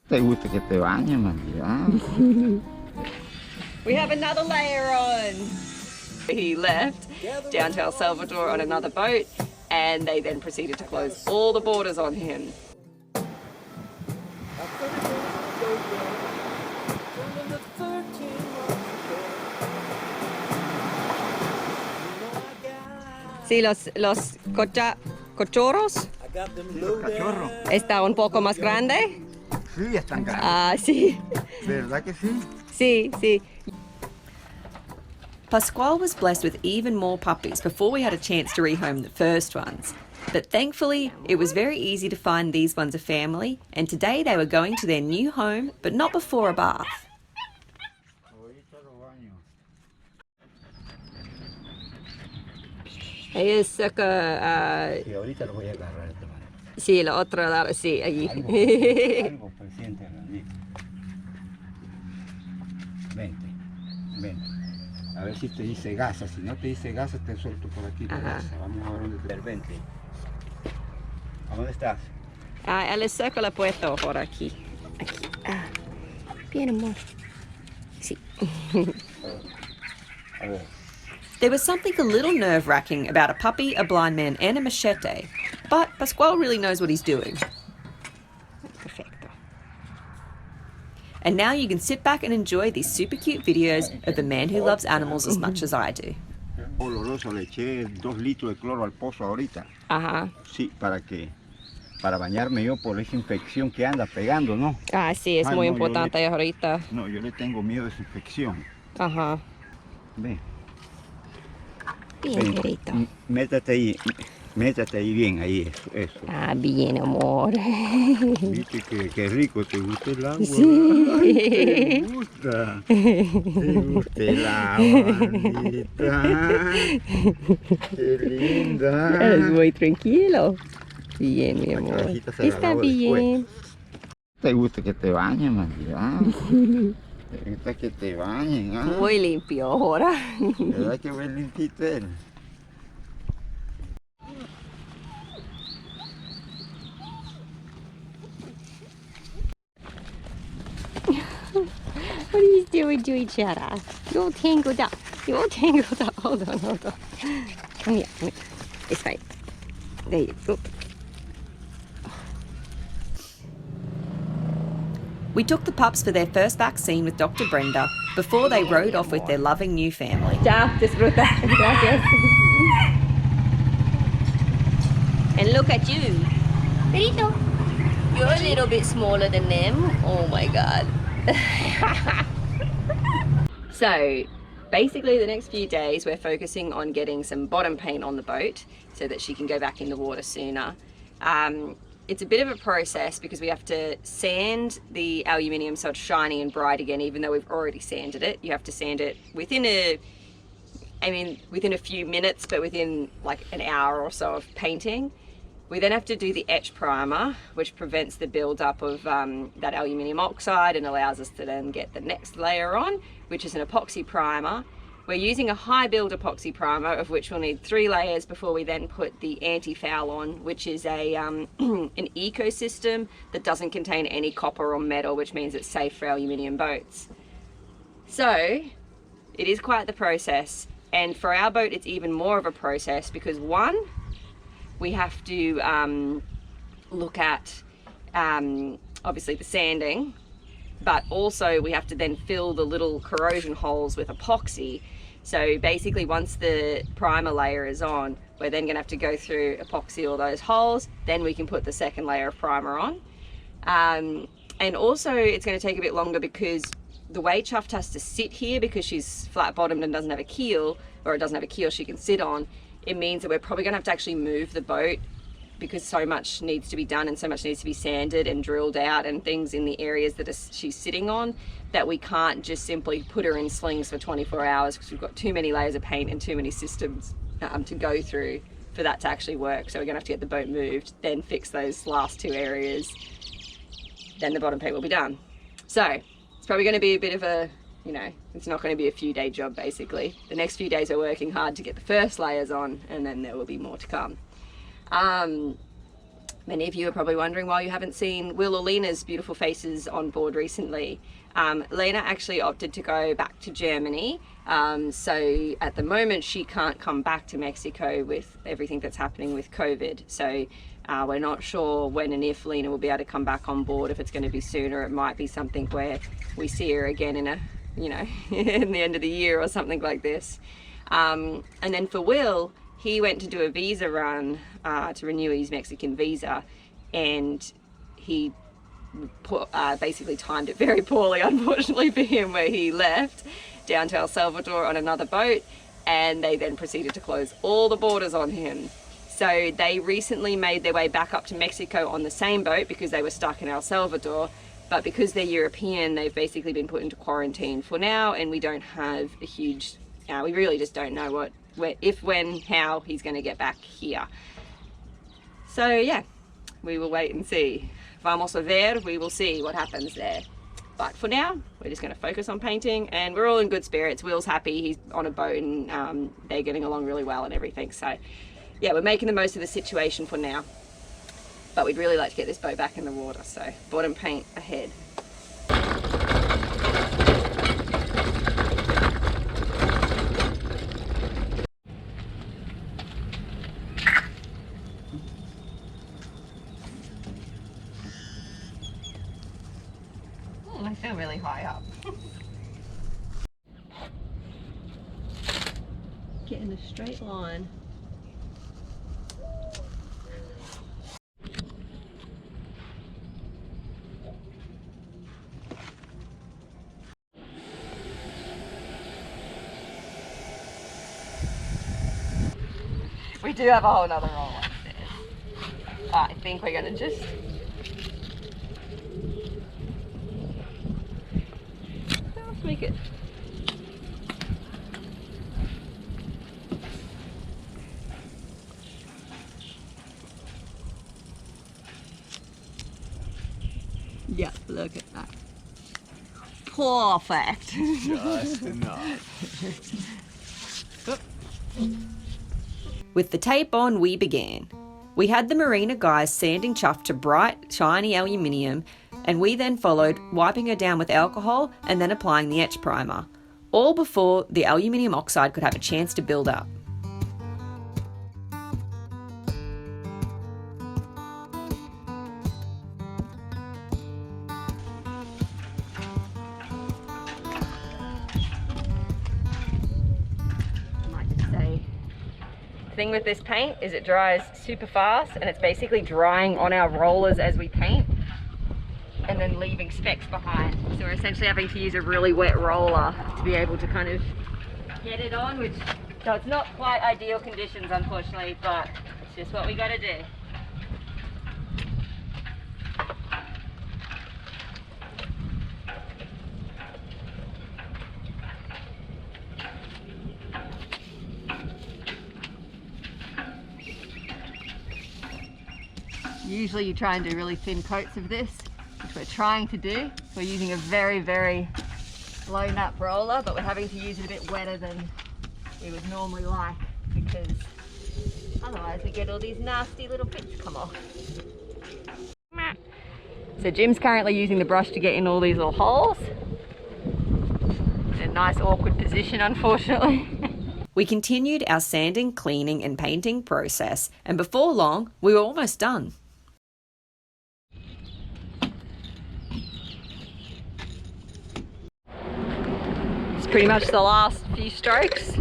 ¿Te gusta que te bañe, María? We have another layer on. He left down to El Salvador on another boat, and they then proceeded to close all the borders on him. Sí, los cochorros. Los cachorros. ¿Está un poco más grande? Sí, están grandes. Ah, sí. ¿Verdad que sí? Sí, sí. Pascual was blessed with even more puppies before we had a chance to rehome the first ones. But thankfully, it was very easy to find these ones a family, and today they were going to their new home, but not before a bath. Ella saca... Sí, ahorita lo voy a agarrar. Sí, la otra lado, sí, allí. Algo presidente de la liga. Vente, vente. A ver si te dice gasa. Si no te dice gasa, te suelto por aquí. Gasa. Vamos a ver dónde te... Vente. ¿A dónde estás? Ah, le saco la puerta por aquí. Aquí. Ah. Bien, amor. Sí. A ver. There was something a little nerve-wracking about a puppy, a blind man, and a machete. But Pascual really knows what he's doing. Perfecto. And now you can sit back and enjoy these super cute videos of the man who loves animals as much as I do. Oloroso, le eché 2 litros de cloro al pozo ahorita. Ajá. Sí, para bañarme yo por esa infección que anda pegando, ¿no? Ah, sí, es muy importante ahorita. No, yo le tengo miedo a esa infección. Ajá. Ven. Bien, querido. Métate ahí bien, ahí, eso. Ah, bien, amor. Viste que rico, ¿te gusta el agua? Sí. Ay, ¿te gusta? ¿Te gusta el agua, Anita? Qué linda. Es muy tranquilo. Bien, mi amor. Está bien. ¿Te gusta que te bañen, María? ¿Te gusta que te bañen? ¿Ah? Muy limpio ahora. ¿Verdad que buen limpito él? What are you doing, Shara? You're tangled up. You're tangled up. Hold on, hold on. Come here, come here. This way. There you go. We took the pups for their first vaccine with Dr. Brenda before they rode off with their loving new family. Ciao, disfruta. Gracias. And look at you. Perito. You're a little bit smaller than them. Oh my God. So, basically the next few days we're focusing on getting some bottom paint on the boat so that she can go back in the water sooner. It's a bit of a process because we have to sand the aluminium so it's shiny and bright again, even though we've already sanded it. You have to sand it within a few minutes, but within like an hour or so of painting. We then have to do the etch primer, which prevents the buildup of that aluminium oxide and allows us to then get the next layer on, which is an epoxy primer. We're using a high build epoxy primer, of which we'll need 3 layers before we then put the anti-foul on, which is a an ecosystem that doesn't contain any copper or metal, which means it's safe for aluminium boats. So it is quite the process, and for our boat it's even more of a process because one, we have to look at obviously the sanding, but also we have to then fill the little corrosion holes with epoxy. So basically once the primer layer is on, we're then gonna have to go through epoxy all those holes, then we can put the second layer of primer on. And also it's gonna take a bit longer because the way Chuffed has to sit here, because she's flat bottomed and doesn't have a keel, or it doesn't have a keel she can sit on, it means that we're probably gonna have to actually move the boat because so much needs to be done and so much needs to be sanded and drilled out and things in the areas that she's sitting on, that we can't just simply put her in slings for 24 hours because we've got too many layers of paint and too many systems to go through for that to actually work. So we're gonna have to get the boat moved, then fix those last 2 areas, then the bottom paint will be done. So it's probably gonna be a bit of a, you know, it's not going to be a few day job basically. The next few days we're working hard to get the first layers on, and then there will be more to come. Many of you are probably wondering why you haven't seen Will or Lena's beautiful faces on board recently. Lena actually opted to go back to Germany, so at the moment she can't come back to Mexico with everything that's happening with COVID. So we're not sure when and if Lena will be able to come back on board. If it's going to be sooner, it might be something where we see her again in a, you know, in the end of the year or something like this. And then for Will, he went to do a visa run to renew his Mexican visa, and he basically timed it very poorly, unfortunately for him, where he left down to El Salvador on another boat, and they then proceeded to close all the borders on him. So they recently made their way back up to Mexico on the same boat because they were stuck in El Salvador, but because they're European, they've basically been put into quarantine for now, and we don't have a huge, we really just don't know what, where, if, when, how he's going to get back here. So yeah, we will wait and see. Vamos a ver, we will see what happens there. But for now, we're just going to focus on painting, and we're all in good spirits. Will's happy, he's on a boat, and they're getting along really well and everything. So yeah, we're making the most of the situation for now. But we'd really like to get this boat back in the water, so bottom paint ahead. I feel really high up. Get in a straight line. We do have a whole nother roll upstairs. I think we're gonna just make it. Yeah, look at that. Perfect. Just enough. With the tape on, we began. We had the marina guys sanding Chuffed to bright, shiny aluminium, and we then followed, wiping her down with alcohol and then applying the etch primer, all before the aluminium oxide could have a chance to build up. The thing with this paint is it dries super fast, and it's basically drying on our rollers as we paint and then leaving specks behind. So we're essentially having to use a really wet roller to be able to kind of get it on, which, so it's not quite ideal conditions unfortunately, but it's just what we got to do. Usually you try and do really thin coats of this, which we're trying to do. We're using a very, very low nap roller, but we're having to use it a bit wetter than we would normally like, because otherwise we get all these nasty little bits come off. So Jim's currently using the brush to get in all these little holes. In a nice awkward position, unfortunately. We continued our sanding, cleaning and painting process, and before long we were almost done. It's pretty much the last few strokes.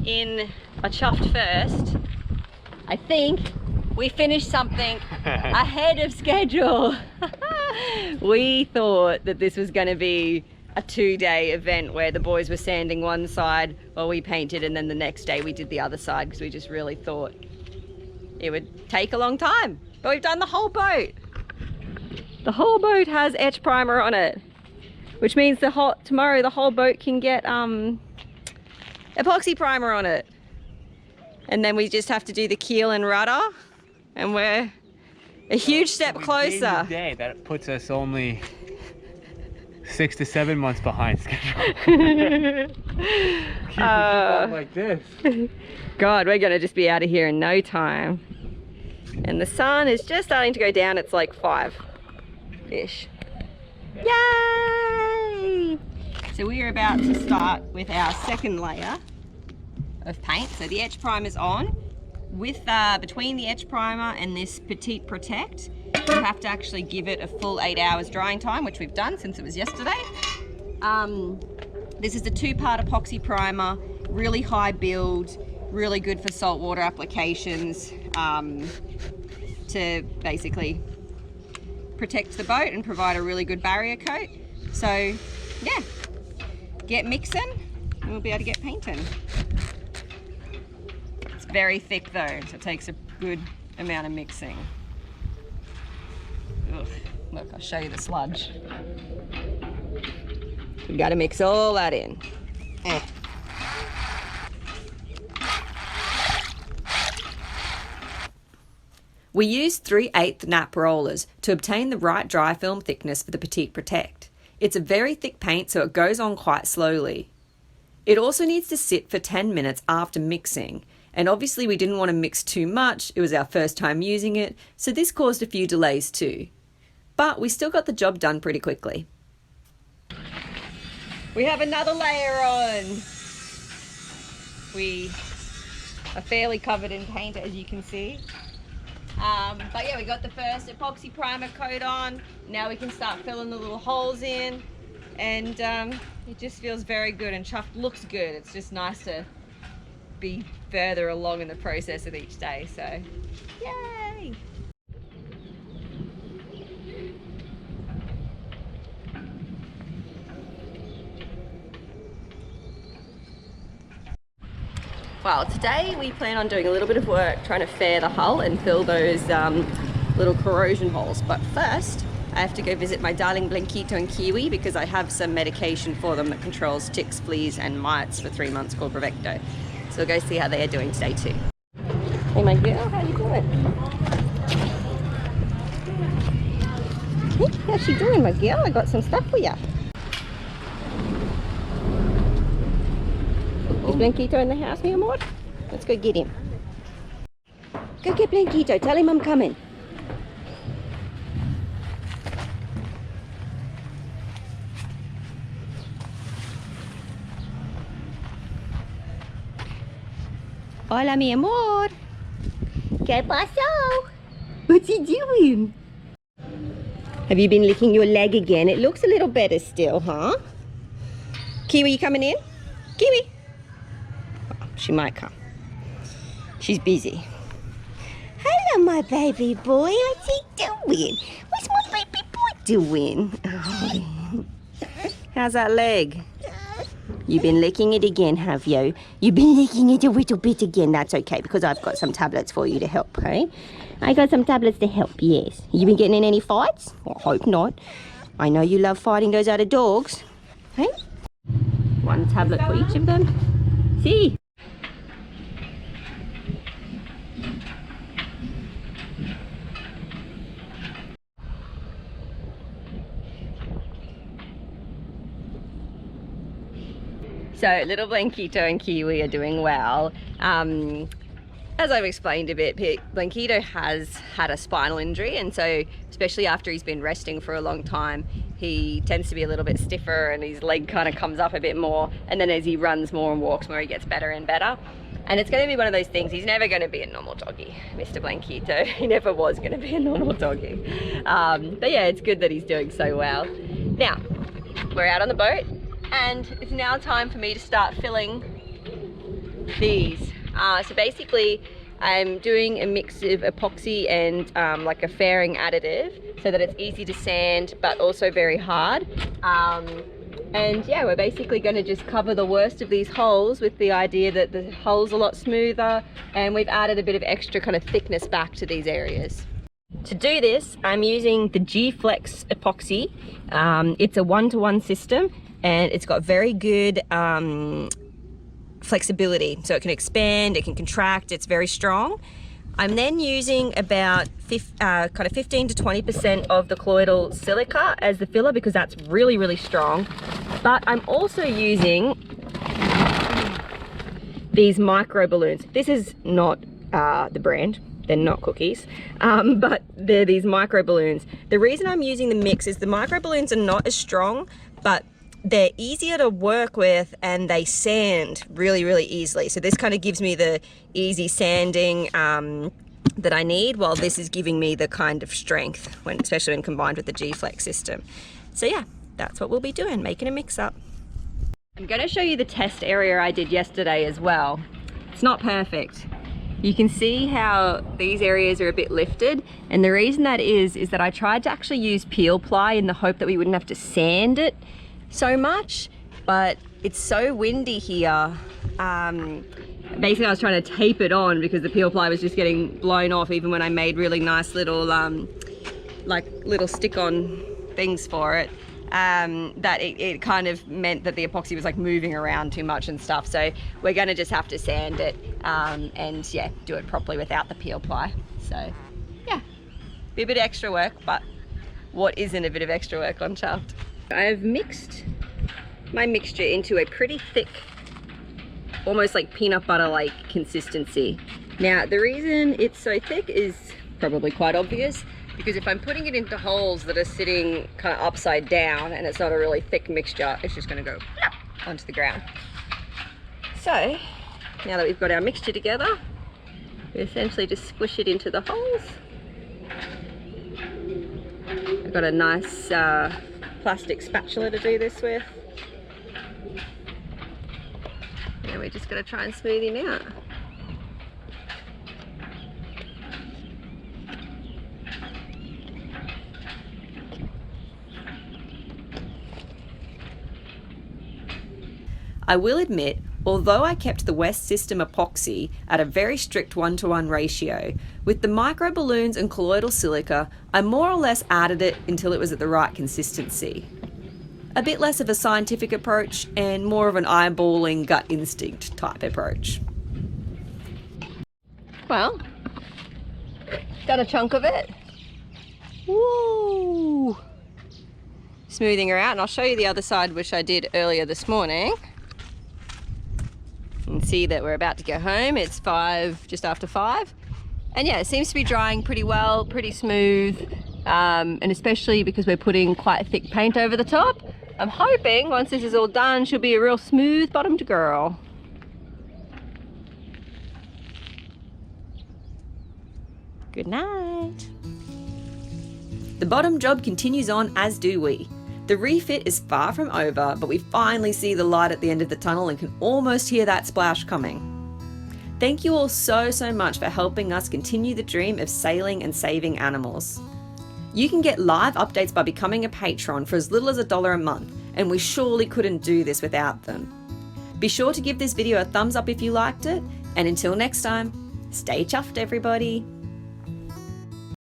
In a Chuffed first, I think we finished something ahead of schedule. We thought that this was going to be a 2-day event where the boys were sanding one side while we painted, and then the next day we did the other side, because we just really thought it would take a long time. But we've done the whole boat. The whole boat has etch primer on it, which means tomorrow the whole boat can get epoxy primer on it. And then we just have to do the keel and rudder, and we're a huge step closer. Day, that puts us only 6 to 7 months behind schedule. Keep on like this. God, we're gonna just be out of here in no time. And the sun is just starting to go down. It's like 5-ish. Yay! So we are about to start with our second layer of paint. So the etch primer is on. With between the etch primer and this Petite Protect, you have to actually give it a full 8 hours drying time, which we've done since it was yesterday. This is the 2-part epoxy primer, really high build, really good for saltwater applications, to basically protect the boat and provide a really good barrier coat. So yeah, get mixing and we'll be able to get painting. It's very thick though, so it takes a good amount of mixing. Ugh. Look, I'll show you the sludge. We've got to mix all that in. We used 3/8 nap rollers to obtain the right dry film thickness for the Petite Protect. It's a very thick paint, so it goes on quite slowly. It also needs to sit for 10 minutes after mixing, and obviously we didn't want to mix too much. It was our first time using it, so this caused a few delays too. But we still got the job done pretty quickly. We have another layer on. We are fairly covered in paint, as you can see. But yeah, we got the first epoxy primer coat on. Now we can start filling the little holes in, and it just feels very good, and Chuffed looks good. It's just nice to be further along in the process of each day, so yay! Well, today we plan on doing a little bit of work trying to fair the hull and fill those little corrosion holes. But first, I have to go visit my darling Blanquito and Kiwi because I have some medication for them that controls ticks, fleas and mites for 3 months called Brevecto. So we'll go see how they are doing today too. Hey my girl, how you doing? Hey, how's she doing my girl? I got some stuff for you. Is Blanquito in the house, mi amor? Let's go get him. Go get Blanquito. Tell him I'm coming. Hola, mi amor. ¿Qué pasó? What's he doing? Have you been licking your leg again? It looks a little better still, huh? Kiwi, you coming in? Kiwi. She might come. She's busy. Hello, my baby boy. What's he doing? What's my baby boy doing? Oh. How's that leg? You've been licking it again, have you? You've been licking it a little bit again. That's okay, because I've got some tablets for you to help, hey? I got some tablets to help, yes. You been getting in any fights? I hope not. I know you love fighting those other dogs. Hey? One tablet for each of them. See? So little Blanquito and Kiwi are doing well. As I've explained a bit, Blanquito has had a spinal injury, and so especially after he's been resting for a long time, he tends to be a little bit stiffer and his leg kind of comes up a bit more, and then as he runs more and walks more, he gets better and better. And it's going to be one of those things, he's never going to be a normal doggy, Mr. Blanquito. He never was going to be a normal doggy. But yeah, it's good that he's doing so well. Now, we're out on the boat, and it's now time for me to start filling these. So basically I'm doing a mix of epoxy and like a fairing additive so that it's easy to sand but also very hard. And yeah, we're basically going to just cover the worst of these holes with the idea that the hole's a lot smoother, and we've added a bit of extra kind of thickness back to these areas. To do this, I'm using the G-Flex epoxy. It's a 1-to-1 system, and it's got very good flexibility, so it can expand, it can contract, it's very strong. I'm then using about kind of 15 to 20% of the colloidal silica as the filler because that's really, really strong. But I'm also using these micro balloons. This is not the brand. They're not cookies, but they're these micro balloons. The reason I'm using the mix is the micro balloons are not as strong, but they're easier to work with and they sand really, really easily. So this kind of gives me the easy sanding that I need, while this is giving me the kind of strength, especially when combined with the G-Flex system. So yeah, that's what we'll be doing, making a mix up. I'm going to show you the test area I did yesterday as well. It's not perfect. You can see how these areas are a bit lifted, and the reason that is that I tried to actually use peel ply in the hope that we wouldn't have to sand it so much, but it's so windy here. Basically I was trying to tape it on because the peel ply was just getting blown off even when I made really nice little like little stick-on things for it. That it kind of meant that the epoxy was like moving around too much and stuff, so we're going to just have to sand it and yeah, do it properly without the peel ply. So yeah, be a bit of extra work, but what isn't a bit of extra work on Chuffed? I've mixed my mixture into a pretty thick, almost like peanut butter like consistency. Now the reason it's so thick is probably quite obvious, because if I'm putting it into holes that are sitting kind of upside down and it's not a really thick mixture, it's just going to go onto the ground. So now that we've got our mixture together, we essentially just squish it into the holes. I've got a nice plastic spatula to do this with. Now we're just going to try and smooth him out. I will admit, although I kept the West System epoxy at a very strict 1:1 ratio, with the micro balloons and colloidal silica, I more or less added it until it was at the right consistency. A bit less of a scientific approach and more of an eyeballing gut instinct type approach. Well, got a chunk of it. Woo! Smoothing her out, and I'll show you the other side, which I did earlier this morning. You can see that we're about to go home. It's 5, just after 5. And yeah, it seems to be drying pretty well, pretty smooth. And especially because we're putting quite thick paint over the top, I'm hoping once this is all done, she'll be a real smooth bottomed girl. Good night. The bottom job continues on, as do we. The refit is far from over, but we finally see the light at the end of the tunnel and can almost hear that splash coming. Thank you all so much for helping us continue the dream of sailing and saving animals. You can get live updates by becoming a patron for as little as $1 a month, and we surely couldn't do this without them. Be sure to give this video a thumbs up if you liked it, and until next time, stay chuffed everybody.